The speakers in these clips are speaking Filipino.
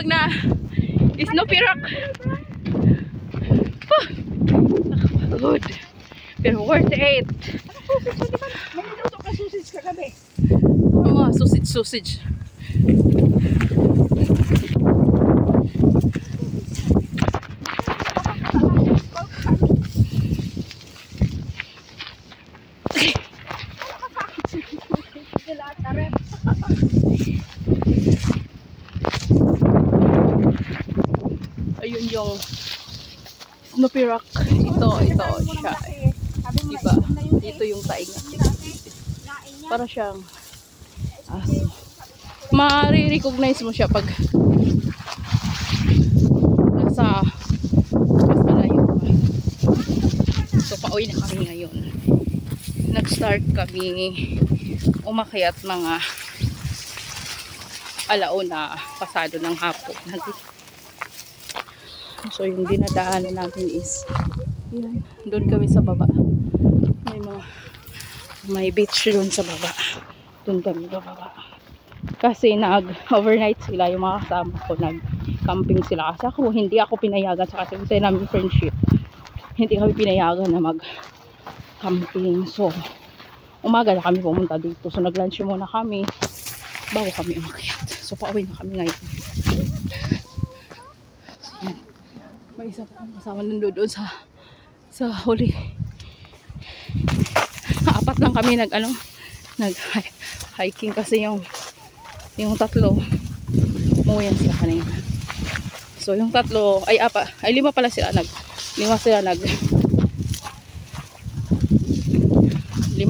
na Snoopy Rock. Good. Pero worth it. May niluto ka sausage kagabi. Mga sausage. Ayun yung Snoopy Rock. Ito siya. Diba? Dito yung taing na. Para siyang aso. Ma-recognize mo siya pag nasa mas malayo pa. So pauwi na kami ngayon. Nag-start kami umakyat mga alauna pasado ng hapon. So yung dinadaanan natin is yan, doon kami sa baba. May beach doon sa baba. Doon kami bababa. Kasi nag-overnight sila yung mga kasama ko. Nag-camping sila. Kasi ako, hindi ako pinayagan. Kasi kasi namin friendship. Hindi kami pinayagan na mag-camping. So, umaga na kami pumunta dito. So, nag-lunch muna kami bago kami umakyat. So, pauwi na kami ngayon. May isa pa kasama nandoon sa huli. Apat lang kami nag-hiking kasi yung tatlo umuwi sila kanina. So yung tatlo ay lima pala sila lima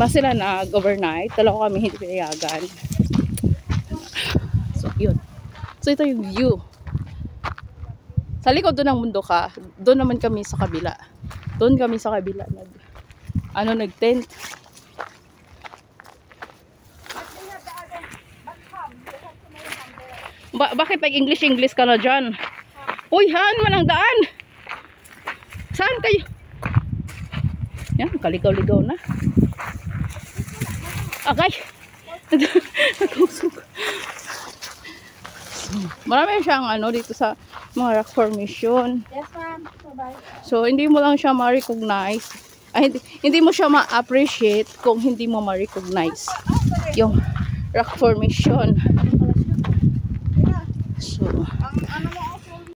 sila nag-overnight. Dalawa kami hindi pinayagan. So yun. So ito yung view. Sa likod doon ng mundo ka, doon naman kami sa kabila. Doon kami sa kabila nag-tent. Bakit nag-English ka na dyan? Uy, haan man ang daan. Saan kayo? Yan, kaligaw-ligaw na. Okay. Natusok. Marami siyang dito sa mga rock formation. Yes, ma'am. Bye-bye. So, hindi mo lang siya ma-recognize. Hindi mo siya ma-appreciate kung hindi mo ma-recognize yung rock formation. So, Ang ano